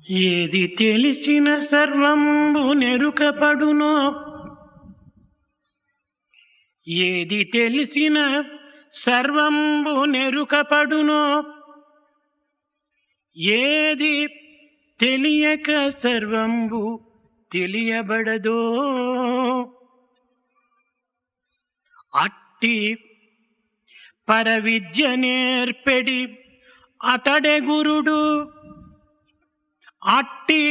ఏది తెలిసిన సర్వంబు నెరుకపడునో, ఏది తెలిసిన సర్వంబు నెరుకపడునో, ఏది తెలియక సర్వంబు తెలియబడదో, అట్టి పరవిద్య నేర్పెడి అతడే గురుడు, అట్టి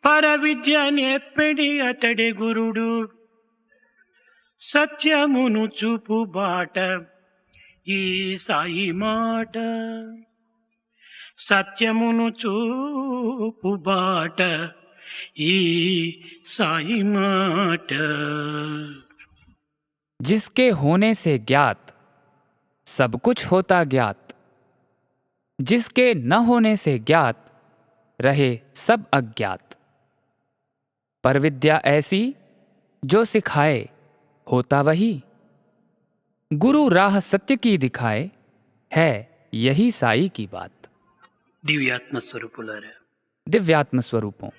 పరవిద్య నేర్పెడి అతడే గురుడు. సత్యమును చూపు బాట ఈ సాయి మాట, సత్యమును చూపు బాట ఈ సాయి మాట. जिसके होने से ज्ञात सब कुछ होता ज्ञात, जिसके न होने से ज्ञात रहे सब अज्ञात. पर विद्या ऐसी जो सिखाए होता वही, गुरु राह सत्य की दिखाए है यही साई की बात. దివ్యాత్మ స్వరూపులారా, दिव्यात्म स्वरूपों,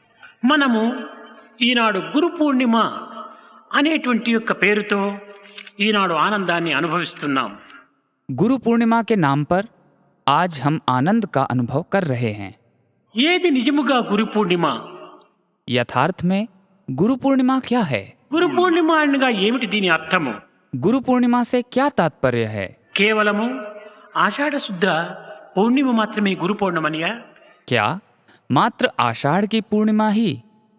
మనము ఈనాడు గురు పూర్ణిమ అనేటువంటి యొక్క పేరుతో ఈనాడు ఆనందాన్ని అనుభవిస్తున్నాం. गुरु पूर्णिमा के नाम पर आज हम आनंद का अनुभव कर रहे हैं. ఏది నిజముగా గురు పూర్ణిమ? यथार्थ में गुरु पूर्णिमा क्या है? గురు పూర్ణిమ అనగా ఏమిటి? దీని అర్థము गुरु पूर्णिमा से क्या तात्पर्य है? కేవలము ఆషాఢ శుద్ధ పౌర్ణిమ మాత్రమే గురు పౌర్ణమనియా? क्या मात्र आषाढ़ की पूर्णिमा ही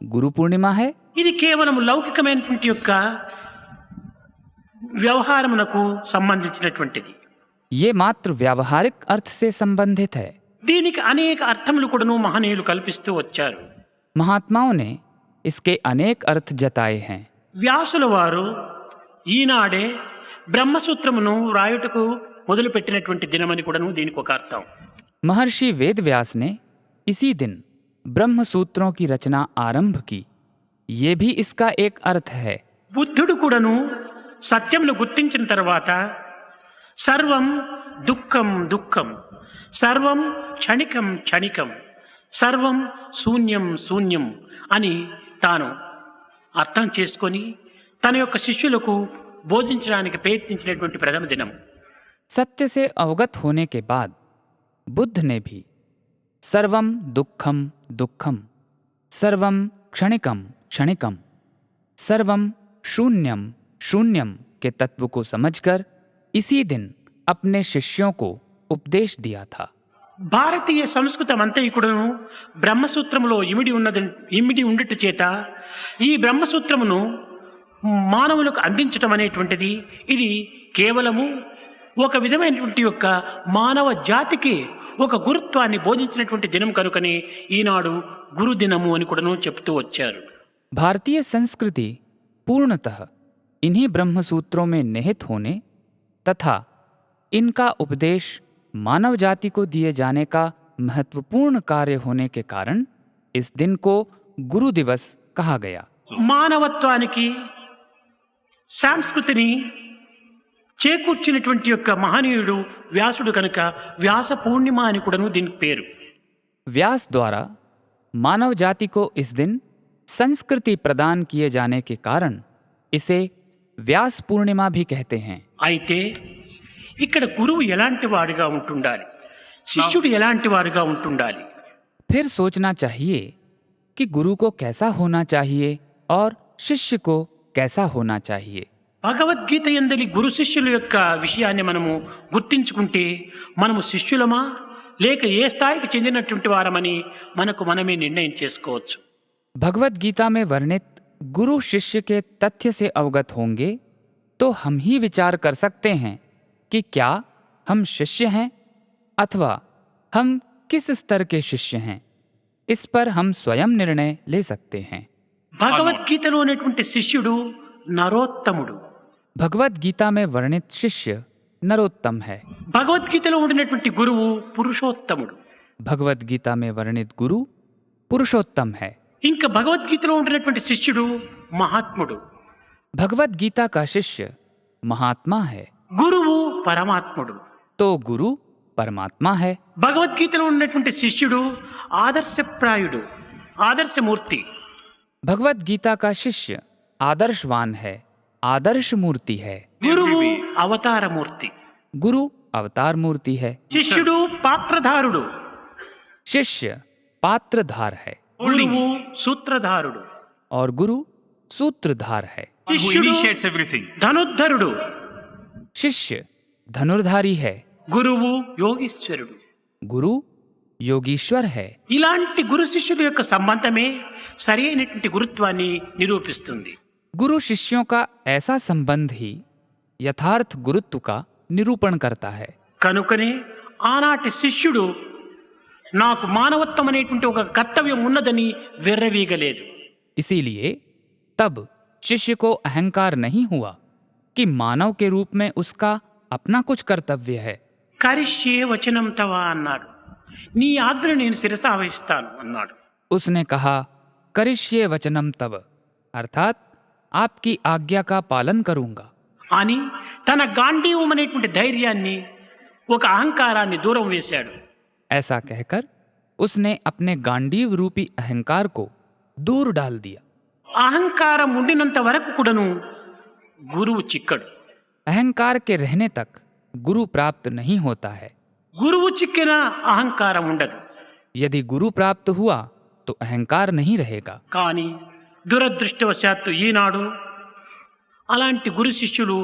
गुरु पूर्णिमा है? ఇది కేవలము లౌకికమైనటువంటి యొక్క వ్యవహారమునకు సంబంధించినటువంటిది. ये मात्र व्यावहारिक अर्थ से संबंधित है. దీనికి అనేక అర్థములు కూడాను మహనీయులు కల్పిస్తూ వచ్చారు. महात्माओं ने इसके अनेक अर्थ जताए हैं. వ్యాసుల వారు ఈనాడే బ్రహ్మసూత్రమును రాయుటకు మొదలుపెట్టినటువంటి దినమని కూడాను దీనికి ఒక అర్థం. महर्षि वेदव्यास ने इसी दिन ब्रह्म सूत्रों की रचना आरंभ की, ये भी इसका एक अर्थ है. బుద్ధుడు కూడాను సత్యమును గుర్తించిన తర్వాత సర్వం దుఃఖం దుఃఖం, సర్వం క్షణికం క్షణికం, సర్వం శూన్యం శూన్యం అని తాను అర్థం చేసుకొని తన యొక్క శిష్యులకు బోధించడానికి ప్రయత్నించినటువంటి ప్రథమ దినం. सत्य से अवगत होने के बाद बुद्ध ने भी सर्वम दुःखम दुःखम, सर्वम क्षणिकम क्षणिकम, सर्वम शून्यम शून्यम के तत्व को समझकर इसी दिन अपने शिष्यों को उपदेश दिया था. భారతీయ సంస్కృతం అంతయుకుడును బ్రహ్మసూత్రములో ఇమిడి ఉండుట చేత ఈ బ్రహ్మసూత్రమును మానవులకు అందించటం అనేటువంటిది ఇది కేవలము ఒక విధమైనటువంటి యొక్క మానవ జాతికి ఒక గురుత్వాన్ని బోధించినటువంటి దినం కనుకనే ఈనాడు గురు దినము అని కూడాను చెప్తూ వచ్చారు. भारतीय संस्कृति पूर्णतः इन्हीं ब्रह्मसूत्रों में निहित होने तथा इनका उपदेश मानव जाति को दिए जाने का महत्वपूर्ण कार्य होने के कारण इस दिन को गुरु दिवस कहा गया. మానవత్వానికి సంస్కృతిని చేకూర్చినటువంటి యొక్క మహనీయుడు వ్యాసుడు కనుక వ్యాస పూర్ణిమ అని కూడాను దీనికి పేరు. व्यास द्वारा मानव जाति को इस दिन संस्कृति प्रदान किए जाने के कारण इसे व्यास पूर्णिमा भी कहते हैं. అయితే ఇక్కడ గురువు ఎలాంటి వాడిగా ఉంటుండాలి, శిష్యుడు ఎలాంటి వాడిగా ఉంటుండాలి? फिर सोचना चाहिए कि गुरु को कैसा होना चाहिए और शिष्य को कैसा होना चाहिए. భగవద్గీత యందలి గురు శిష్యుల యొక్క విషయాన్ని మనము గుర్తించుకుంటే మనము శిష్యులమా లేక ఏ స్థాయికి చెందినటువంటి వారమని మనకు మనమే నిర్ణయం చేసుకోవచ్చు. भगवत गीता में वर्णित गुरु शिष्य के तथ्य से अवगत होंगे तो हम ही विचार कर सकते हैं कि क्या हम शिष्य हैं अथवा हम किस स्तर के शिष्य हैं. इस पर हम स्वयं निर्णय ले सकते हैं. భగవద్గీతలో ఉన్నటువంటి శిష్యుడు నరోత్తముడు, भगवत गीता में वर्णित शिष्य नरोत्तम है. భగవద్గీతలో ఉండినటువంటి గురువు పురుషోత్తముడు, भगवत गीता में वर्णित गुरु पुरुषोत्तम है. ఇంకా భగవద్గీతలో ఉండినటువంటి శిష్యుడు మహాత్ముడు. भगवत गीता का शिष्य महात्मा है గురువు పరమాత్ముడు. तो गुरु परमात्मा है। భగవద్గీతలో ఉన్నటువంటి శిష్యుడు ఆదర్శప్రాయుడు, ఆదర్శమూర్తి. भगवत गीता का शिष्य आदर्शवान है, आदर्श मूर्ति है। గురువు అవతారమూర్తి. गुरु अवतार मूर्ति है। శిష్యుడు పాత్రధారుడు, शिष्य पात्रधार है గురువు సూత్రధారుడు. और गुरु सूत्रधार है। Who శిష్యుడు initiates everything. ధనుర్ధరుడు, शिष्य धनुर्धारी है, గురువు యోగీశ్వరుడు. गुरु योगीश्वर है। ఇలాంటి గురు శిష్యుల యొక్క సంబంధమే సరి అయినటువంటి గురుత్వాన్ని నిరూపిస్తుంది. गुरु शिष्यों का ऐसा संबंध ही यथार्थ गुरुत्व का निरूपण करता है। కనుకనే ఆనాటి శిష్యుడు నాకు మానవత్వం అనేటువంటి ఒక కర్తవ్యం ఉన్నదని విర్రవీగలేదు. इसीलिए तब शिष्य को अहंकार नहीं हुआ कि मानव के रूप में उसका अपना कुछ कर्तव्य है। కరిష్యే వచనం తవ అన్నాడు. నీ ఆజ్ఞ నేను శిరసావహిస్తాను అన్నాడు. उसने कहा करिष्ये वचनम तव, अर्थात आपकी आज्ञा का पालन करूंगा। అని తన గాంధీవం అనేటువంటి ధైర్యాన్ని, ఒక అహంకారాన్ని దూరం వేశాడు. ऐसा कहकर उसने अपने गांडीव रूपी अहंकार को दूर डाल दिया। అహంకారం ఉండినంత వరకు కూడాను గురువు చిక్కడు. अहंकार के रहने तक गुरु प्राप्त नहीं होता है। గురువు చిక్కిన అహంకారం ఉండదు. यदि गुरु प्राप्त हुआ तो अहंकार नहीं रहेगा। కానీ దురదృష్టవశాత్తు ఈనాడు అలాంటి గురు శిష్యులు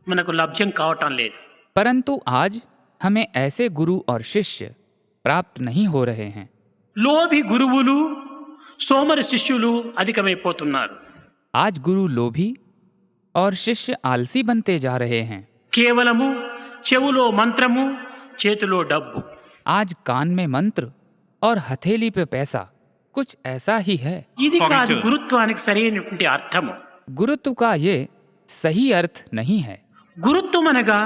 మనకు లభ్యం కావటం లేదు. परंतु आज हमें ऐसे गुरु और शिष्य प्राप्त नहीं हो रहे हैं। లోభి గురువులు, సోమరి శిష్యులు అధికమైపోతున్నారు. आज गुरु लोभी और शिष्य आलसी बनते जा रहे हैं। కేవలము చెవులో మంత్రము, చేతిలో డబ్బు. आज कान में मंत्र और हथेली पे पैसा, कुछ ऐसा ही है। ఇది కాదు Fortitude. గురుత్వానికి సరైనటువంటి అర్థము. गुरुत्व का ये सही अर्थ नहीं है। గురుత్వం అనగా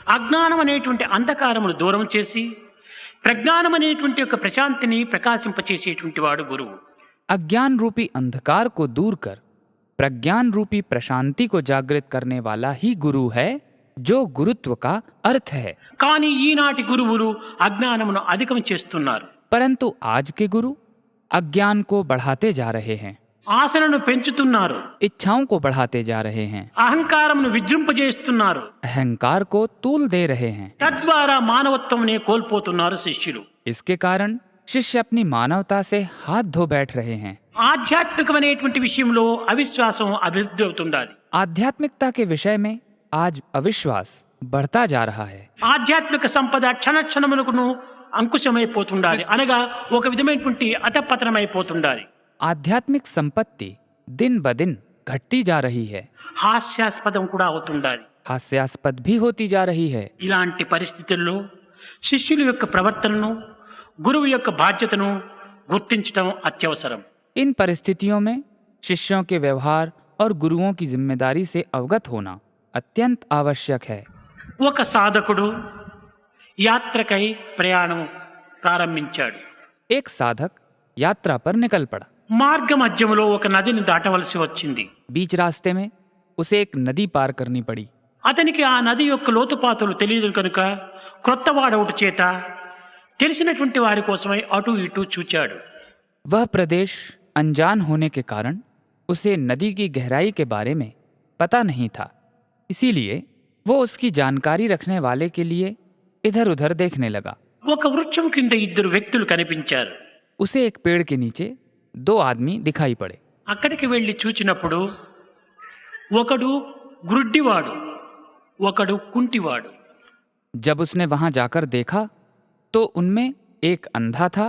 అజ్ఞానం అనేటువంటి అంధకారమును దూరం చేసి ప్రజ్ఞానం అనేటువంటి ఒక ప్రశాంతిని ప్రకాశింపచేసేటువంటి వాడు గురువు. अज्ञान रूपी अंधकार को दूर कर प्रज्ञान रूपी प्रशांति को जागृत करने वाला ही गुरु है, जो गुरुत्व का अर्थ है। కానీ ఈనాటి గురువులు అజ్ఞానమును అధికం చేస్తున్నారు. परंतु आज के गुरु अज्ञान को बढ़ाते जा रहे हैं, ఆశలను పెంచుతున్నారు, इच्छाओं को बढ़ाते जा रहे हैं, అహంకారమును విజృంపజేస్తున్నారు. अहंकार को तूल दे रहे हैं। తద్వారా మానవత్వమునే కోల్పోతున్నారు శిష్యులు. इसके कारण शिष्य अपनी मानवता से हाथ धो बैठ रहे हैं। ఆధ్యాత్మికమైనటువంటి విషయంలో అవిశ్వాసం అభివృద్ధి అవుతుండాలి. आध्यात्मिकता के विषय में आज अविश्वास बढ़ता जा रहा है। ఆధ్యాత్మిక సంపద క్షణ క్షణమునకును అంకుశమైపోతుండాలి, అనగా ఒక విధమైనటువంటి అధపతనమైపోతుండాలి. आध्यात्मिक संपत्ति दिन ब दिन घटती जा रही है, హాస్యాస్పదం కూడా అవుతుండాలి. हास्यास्पद भी होती जा रही है। ఇలాంటి పరిస్థితుల్లో శిష్యుల యొక్క ప్రవర్తనను, గురువు యొక్క బాధ్యతను గుర్తించడం అత్యవసరం. इन परिस्थितियों में शिष्यों के व्यवहार और गुरुओं की जिम्मेदारी से अवगत होना अत्यंत आवश्यक है। ఒక సాధకుడు యాత్రకై ప్రయాణం ప్రారంభించాడు. एक साधक यात्रा पर निकल पड़ा। మార్గ మధ్యములో ఒక నదిని దాటవలసి వచ్చింది. बीच रास्ते में उसे एक नदी पार करनी पड़ी। అతనికి ఆ నది యొక్క లోతుపాతులు తెలియదు కనుక క్రొత్తవాడవుటి చేత తెలిసినటువంటి వారి కోసమై అటు ఇటు చూచాడు. वह प्रदेश अनजान होने के कारण उसे नदी की गहराई के बारे में पता नहीं था, इसीलिए वो उसकी जानकारी रखने वाले के लिए इधर उधर देखने लगा। ఒక వృక్షం కింద ఇద్దరు వ్యక్తులు కనిపించారు. उसे एक पेड़ के नीचे दो आदमी दिखाई पड़े। అక్కడికి వెళ్ళి చూచినప్పుడు ఒకడు గ్రుడ్డివాడు, ఒకడు కుంటివాడు. जब उसने वहां जाकर देखा तो उनमें एक अंधा था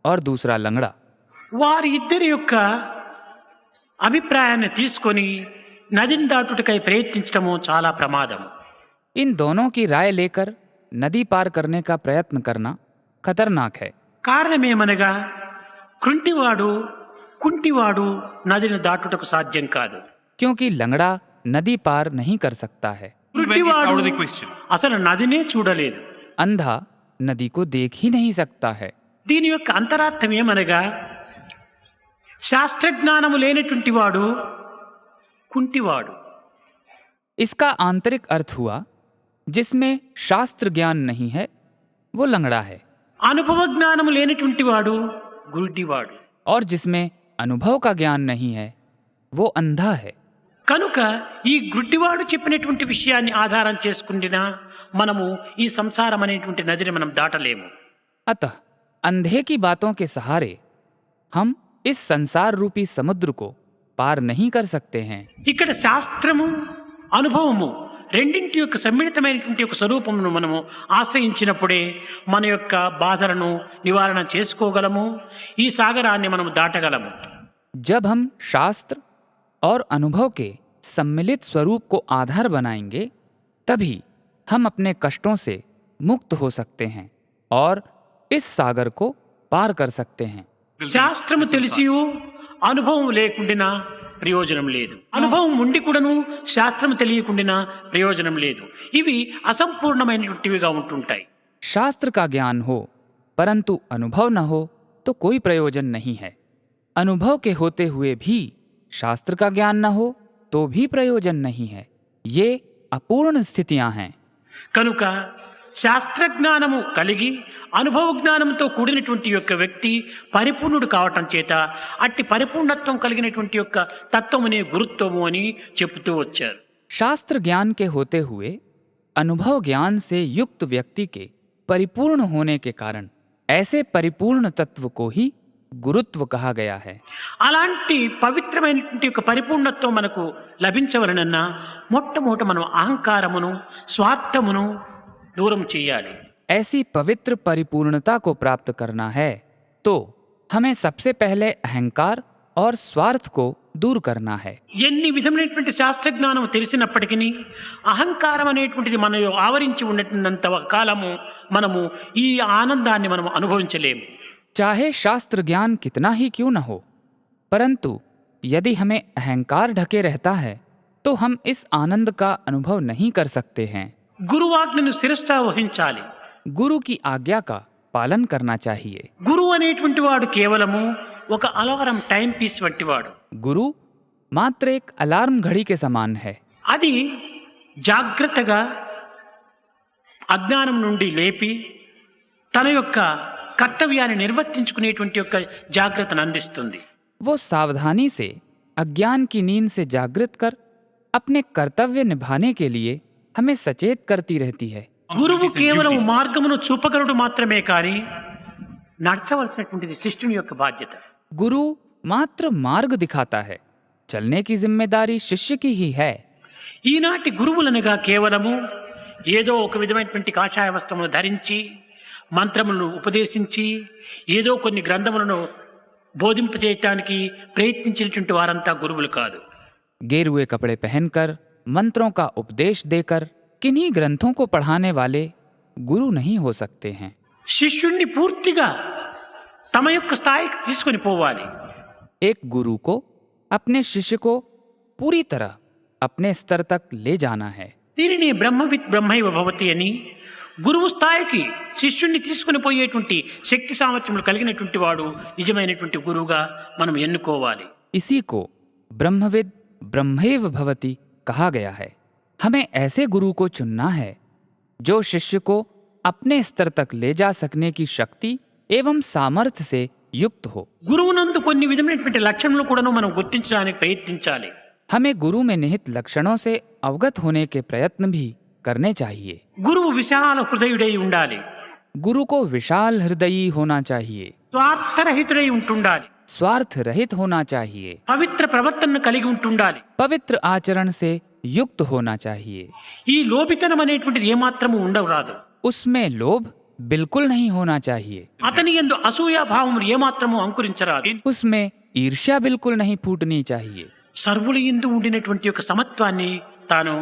और दूसरा लंगड़ा। వారి ఇద్దరి యొక్క అభిప్రాయాన్ని తీసుకొని నదిని దాటుటకై ప్రయత్నించడము చాలా ప్రమాదం. इन दोनों की राय लेकर नदी पार करने का प्रयत्न करना खतरनाक है। కారణమేమనగా కుంటివాడు నదిని దాటుటకు సాధ్యం కాదు. क्योंकि लंगड़ा नदी पार नहीं कर सकता है। When it's గుడ్డివాడు out of the question. అసలు నదినే చూడలేదు. अंधा नदी को देख ही नहीं सकता है। దీని యొక్క అంతరార్థం ఏమనగా శాస్త్రజ్ఞానము లేనటువంటి వాడు కుంటివాడు, इसका आंतरिक अर्थ हुआ जिसमें शास्त्र ज्ञान नहीं है वो लंगड़ा है, అనుభవ జ్ఞానము లేనటువంటి వాడు గుడ్డివాడు. और जिसमें अनुभव का ज्ञान नहीं है वो अंधा है. కనుక ఈ గుడ్డివాడు చెప్పినటువంటి విషయాన్ని ఆధారం చేసుకుండినా మనము ఈ సంసారం అనేటువంటి నదిని మనం దాటలేము. अतः अंधे की बातों के सहारे हम इस संसार रूपी समुद्र को पार नहीं कर सकते हैं. ఇక్కడ శాస్త్రము అనుభవము రెండింటి యొక్క సమ్మిళితమైనటువంటి ఒక స్వరూపమును మనము ఆశ్రయించినప్పుడే మన యొక్క బాధలను నివారణ చేసుకోగలము, ఈ సాగరాన్ని మనము దాటగలము. जब हम शास्त्र और अनुभव के सम्मिलित स्वरूप को आधार बनाएंगे तभी हम अपने कष्टों से मुक्त हो सकते हैं और इस सागर को पार कर सकते हैं. శాస్త్రము తెలిసియు అనుభవం లేకుండినా ప్రయోజనం లేదు, అనుభవం ఉండి కూడాను శాస్త్రం తెలియకుండినా ప్రయోజనం లేదు. ఇవి అసంపూర్ణమైనటువంటివిగా ఉంటుంటాయి. शास्त्र का ज्ञान हो परंतु अनुभव न हो तो कोई प्रयोजन नहीं है. अनुभव के होते हुए भी शास्त्र का ज्ञान न हो तो भी प्रयोजन नहीं है. ये अपूर्ण स्थितियां हैं. కనుక శాస్త్రజ్ఞానము కలిగి అనుభవ జ్ఞానంతో కూడినటువంటి యొక్క వ్యక్తి పరిపూర్ణుడు కావటం చేత అట్టి పరిపూర్ణత్వం కలిగినటువంటి యొక్క తత్వమునే గురుత్వము అని చెబుతూ వచ్చారు. शास्त्र ज्ञान के होते हुए अनुभव ज्ञान से युक्त व्यक्ति के परिपूर्ण होने के कारण ऐसे परिपूर्ण तत्व को ही गुरुत्व कहा गया है. అలాంటి పవిత్రమైనటువంటి యొక్క పరిపూర్ణత్వం మనకు లభించవలనన్నా మొట్టమొదట మనం అహంకారమును స్వార్థమును దూరం చేయాలి. ऐसी पवित्र परिपूर्णता को प्राप्त करना है तो हमें सबसे पहले अहंकार और स्वार्थ को दूर करना है. ఎన్ని విధమైనటువంటి శాస్త్రజ్ఞానం తెలిసినప్పటికీ అహంకారం అనేటువంటిది మన ఆవరించి ఉన్నంత కాలము మనము ఈ ఆనందాన్ని మనం అనుభవించలేము. चाहे शास्त्र ज्ञान कितना ही क्यों न हो, परंतु यदि हमें अहंकार ढके रहता है तो हम इस आनंद का अनुभव नहीं कर सकते हैं. గురువాజ్ఞను శిరస్సా వహించాలి. गुरु की आज्ञा का पालन करना चाहिए. గురువు అనేటువంటి వాడు కేవలము ఒక అలారం టైం పీస్ వంటి వాడు. गुरु मात्र एक अलार्म घड़ी के समान है. అది జాగ్రత్తగా అజ్ఞానం నుండి లేపి తన యొక్క కర్తవ్యాన్ని నిర్వర్తించుకునేటువంటి యొక్క జాగ్రత్తను అందిస్తుంది. वो सावधानी से अज्ञान की नींद से जागृत कर अपने कर्तव्य निभाने के लिए हमें सचेत करती रहती है. గురువు కేవలం మార్గమును చూపగలడు మాత్రమే కానీ నడచవలసినటువంటిది శిష్యుని యొక్క బాధ్యత. गुरु मात्र मार्ग दिखाता है, चलने की जिम्मेदारी शिष्य की ही है. ఈనాటి గురువులనగా కేవలము ఏదో ఒక విధమైనటువంటి కాషాయ వస్త్రమును ధరించి మంత్రములను ఉపదేశించి ఏదో కొన్ని గ్రంథములను బోధింపచేయటానికి ప్రయత్నించినటువంటి వారంతా గురువులు కాదు. गेरुए कपड़े पहनकर मंत्रों का उपदेश देकर किन्हीं ग्रंथों को पढ़ाने वाले गुरु नहीं हो सकते हैं. శిష్యుణ్ణి పూర్తిగా తమ యొక్క స్థాయికి తీసుకొని పోవాలి. एक गुरु को अपने शिष्य को पूरी तरह अपने स्तर तक ले जाना है. దీనిని బ్రహ్మవిత్ బ్రహ్మైవ భవతి అని గురువు స్థాయికి శిష్యుణ్ణి తీసుకుని పోయేటువంటి శక్తి సామర్థ్యములు కలిగినటువంటి వాడు నిజమైనటువంటి గురువుగా మనం ఎన్నుకోవాలి. इसी को ब्रह्मविद ब्रह्मैव भवति कहा गया है. हमें ऐसे गुरु को चुनना है जो शिष्य को अपने स्तर तक ले जा सकने की शक्ति एवं सामर्थ्य से युक्त हो. గురువునందు కొన్ని విధమైనటువంటి లక్షణములు కూడాను మనం గుర్తించడానికి ప్రయత్నించాలి. हमें गुरु में निहित लक्षणों से अवगत होने के प्रयत्न भी करने चाहिए. గురువు విశాల హృదయుడై ఉండాలి. गुरु को विशाल हृदयी होना चाहिए. స్వార్థరహితుడై ఉంటుండాలి. स्वार्थ रहित होना चाहिए. పవిత్ర ప్రవర్తనను కలిగి ఉంటుండాలి. पवित्र आचरण से युक्त होना चाहिए. ఈ లోభితనం అనేటువంటిది ఏమాత్రము ఉండరాదు. उसमें लोभ बिल्कुल नहीं होना चाहिए. అతని యందు అసూయా భావములు ఏమాత్రము అంకురించరాదు. उसमें ईर्ष्या बिल्कुल नहीं फूटनी चाहिए. సర్వుల యందు ఉండినటువంటి యొక్క సమత్వాన్ని తాను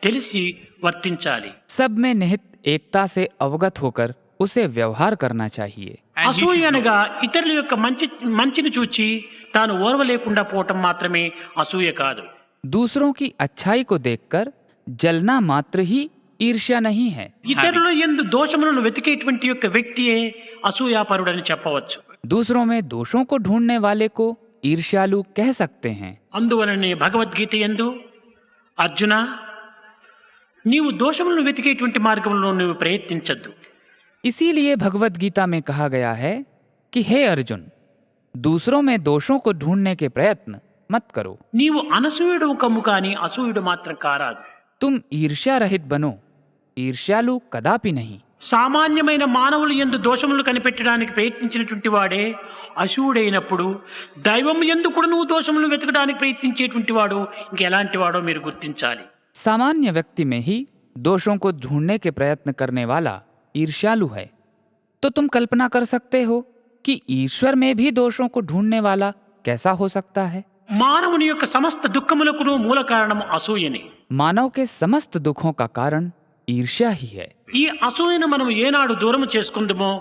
తెలిసి వర్తించాలి. सब में निहित एकता से अवगत होकर उसे व्यवहार करना चाहिए. అసూయ అనగా ఇతరుల యొక్క మంచిని చూచి తాను ఓర్వలేకుండా పోవటం మాత్రమే అసూయ కాదు. दूसरों की अच्छाई को देखकर जलना मात्र ही ईर्ष्या नहीं है. ఇతరుల యందు దోషములను వెతికేటువంటి యొక్క వ్యక్తియే అసూయాపరుడని చెప్పవచ్చు. दूसरों में दोषों को ढूंढने वाले को ईर्ष्यालु कह सकते हैं. అందువలనే భగవద్గీత యందు అర్జున నీవు దోషములను వెతికేటువంటి మార్గంలో నువ్వు ప్రయత్నించద్దు. इसीलिए भगवत गीता में कहा गया है कि हे अर्जुन, दूसरों में दोषों को ढूंढने के प्रयत्न मत करो। నీవు అనసూయుడు కమ్ము కానీ అసూయుడు మాత్రం కారాదు. तुम ईर्ष्या रहित बनो, ईर्ष्यालु कदापि नहीं। సామాన్యమైన మానవులు యందు దోషములు కనిపెట్టడానికి ప్రయత్నించినటువంటి వాడే అసూయుడైనప్పుడు దైవం యందు కూడా నువ్వు దోషములు వెతకడానికి ప్రయత్నించేటువంటి వాడు ఇంకెలాంటి వాడో మీరు గుర్తించాలి. सामान्य व्यक्ति में ही दोषों को ढूंढने के प्रयत्न करने वाला ईर्ष्यालु है, तो तुम कल्पना कर सकते हो कि ईश्वर में भी दोषों को ढूंढने वाला कैसा हो सकता है। మానవుని యొక్క సమస్త దుఃఖములకు మూల కారణము అసూయనే. मानव के समस्त दुखों का कारण ईर्ष्या ही है। ఈ అసూయను మనం ఏనాడు దూరం చేసుకుందామో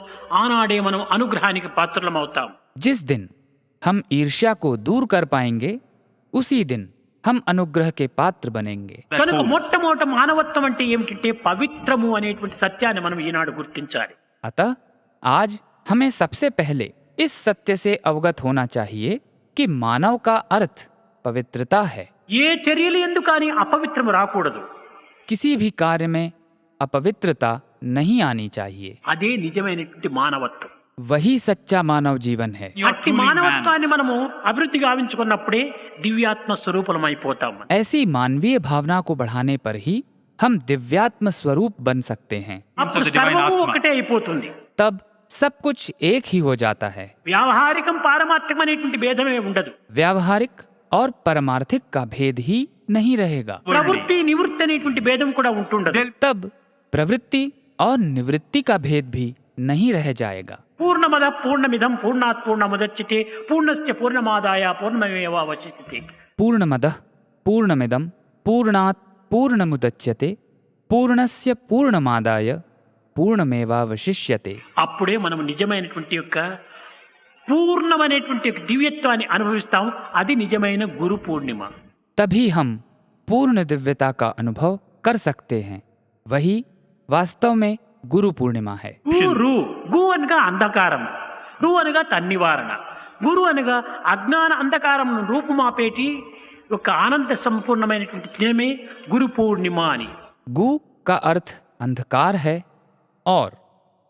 ఆనాడే మనం అనుగ్రహానికి పాత్రలం అవుతాం. जिस दिन हम ईर्ष्या को दूर कर पाएंगे, उसी दिन हम अनुग्रह के पात्र बनेंगे। కనుక మొట్టమొదట మానవత్వం అంటే ఏమిటంటే పవిత్రము అనేటువంటి సత్యాన్ని మనం ఈనాడు గుర్తించాలి. अतः आज हमें सबसे पहले इस सत्य से अवगत होना चाहिए कि मानव का अर्थ पवित्रता है। ఏ చర్యలు ఎందుకు కానీ అపవిత్రము రాకూడదు. किसी भी कार्य में अपवित्रता नहीं आनी चाहिए। అదే నిజమైనటువంటి మానవత్వం. वही सच्चा मानव जीवन है। అట్టి మానవత్వాన్ని మనము అభివృద్ధి గావించుకున్నప్పుడే దివ్యాత్మ స్వరూపమైపోతాం. ऐसी मानवीय भावना को बढ़ाने पर ही हम दिव्यात्म स्वरूप बन सकते हैं। అప్పుడు సర్వము ఒకటే అయిపోతుంది. तब सब कुछ एक ही हो जाता है। వ్యావహారికం పారమార్థికం అనేటువంటి భేదమే ఉండదు. व्यावहारिक और परमार्थिक का भेद ही नहीं रहेगा। ప్రవృత్తి నివృత్తి అనేటువంటి భేదం కూడా ఉంటుండదు. तब प्रवृत्ति और निवृत्ति का भेद भी नहीं रह जाएगा। పూర్ణమద పూర్ణమిదం పూర్ణాత్ పూర్ణముదచ్యతే పూర్ణస్య పూర్ణమాదాయ పూర్ణమేవావశిష్యతే. पूर्णमदः पूर्णमिदं पूर्णात् पूर्णमुदच्यते पूर्णस्य पूर्णमादाय पूर्णमेवावशिष्यते। అప్పుడే మనం నిజమైనటువంటి యొక్క పూర్ణమైనటువంటి యొక్క దివ్యత్వాన్ని అనుభవిస్తాం. అది నిజమైన గురు పూర్ణిమ. तभी हम पूर्ण दिव्यता का अनुभव कर सकते हैं। वही वास्तव में गुरु पूर्णिमा है। రు గు అనగా అంధకారం, రు అనగా తన్నివారణ, గురు అనగా అజ్ఞాన అంధకారం రూపుమాపేటి ఒక ఆనంద సంపూర్ణమైనటువంటి దినమే గురు పూర్ణిమ అని. गु का अर्थ अंधकार है और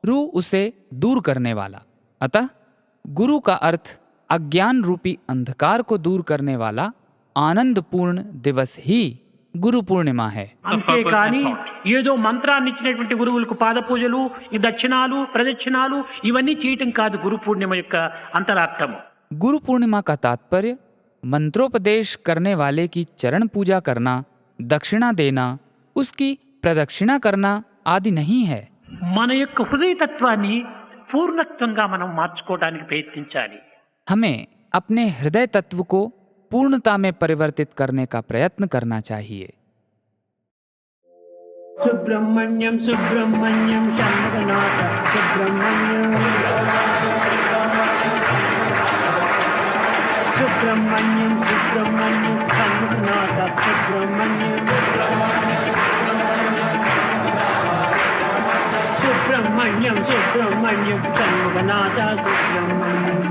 रु उसे दूर करने वाला। अतः गुरु का अर्थ अज्ञान रूपी अंधकार को दूर करने वाला आनंदपूर्ण दिवस ही गुरु पूर्णिमा है। అంతేకాని ఏదో మంత్రాన్ని ఇచ్చినటువంటి గురువులకు పాద పూజలు, ఈ దక్షిణాలు ప్రదక్షిణాలు ఇవన్నీ చేయటం కాదు గురు పూర్ణిమ యొక్క అంతరార్థము. गुरु पूर्णिमा का तात्पर्य मंत्रोपदेश करने वाले की चरण पूजा करना, दक्षिणा देना, उसकी प्रदक्षिणा करना आदि नहीं है। మన యొక్క హృదయతత్వాన్ని పూర్ణత్వంగా మనం మార్చుకోవడానికి ప్రయత్నించాలి. हमें अपने हृदय तत्व को पूर्णता में परिवर्तित करने का प्रयत्न करना चाहिए। సుబ్రహ్మణ్యం సుబ్రహ్మణ్యం శంకరనాథ సుబ్రహ్మణ్యం సుబ్రహ్మణ్యం సుబ్రహ్మణ్యం శంకరనాథ సుబ్రహ్మణ్యం సుబ్రహ్మణ్యం సుబ్రహ్మణ్యం శంకరనాథ సుబ్రహ్మణ్యం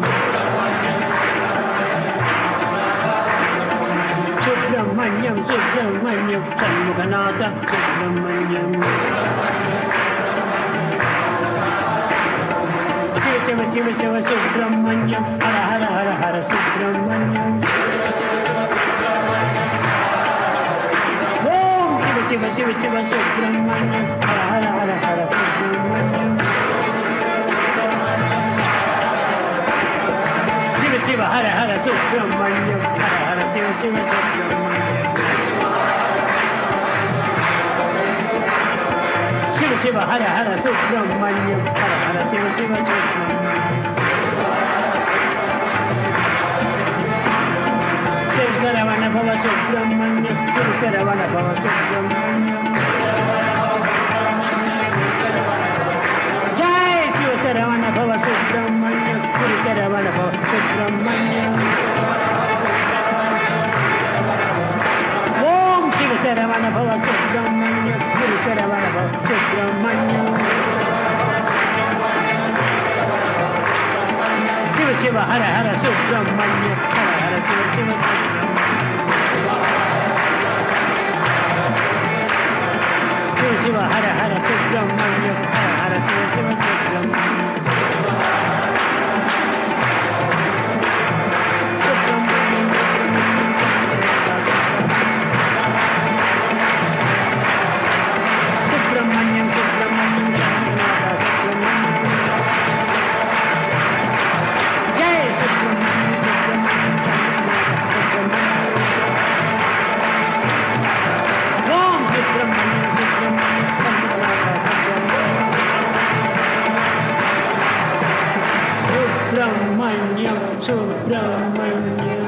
సుబ్రహ్మణ్యం సుబ్రహ్మణ్యం షణ్ముఖనాథ సుబ్రహ్మణ్యం శివ శివ శివ సుబ్రహ్మణ్యం హర హర హర హర సుబ్రహ్మణ్యం ఓం శివ శివ శివ శివ సుబ్రహ్మణ్యం హర హర హర హర సుబ్రహ్మణ్యం శివ శివ హర హర సుబ్రహ్మణ్యం హర హర శివ శివ సుబ్రహ్మణ్యం శివ శివ హర హర సుబ్రహ్మణ్యం హర హర శివ శివ సుబ్రహ్మణ్యం శంకరవణ భవ సుబ్రహ్మణ్యం శంకరవణ భవ సుబ్రహ్మణ్యం జయ శివ శరవణ భవ సుబ్రహ్మణ్యం శివ శరవణ భవ సుబ్రహ్మణ్యం ఓం శివ శరవణ భవ సుబ్రహ్మణ్యం శివ శరవణ భవ సుబ్రహ్మణ్యం శివ శివ హర హర సుబ్రహ్మణ్యం హర హర శివ శివ సుబ్రహ్మణ్యం శివ శివ హర హర సుబ్రహ్మణ్యం హర హర శివ శివ సుబ్రహ్మణ్యం సుబ్రహ్మణ్యం సుబ్రహ్మణ్యం శంకరనాథ సుబ్రహ్మణ్యం జై సుబ్రహ్మణ్యం సుబ్రహ్మణ్యం శంకరనాథ సుబ్రహ్మణ్యం ఓం సుబ్రహ్మణ్యం సుబ్రహ్మణ్యం శంకరనాథ సుబ్రహ్మణ్యం సుబ్రహ్మణ్యం సుబ్రహ్మణ్యం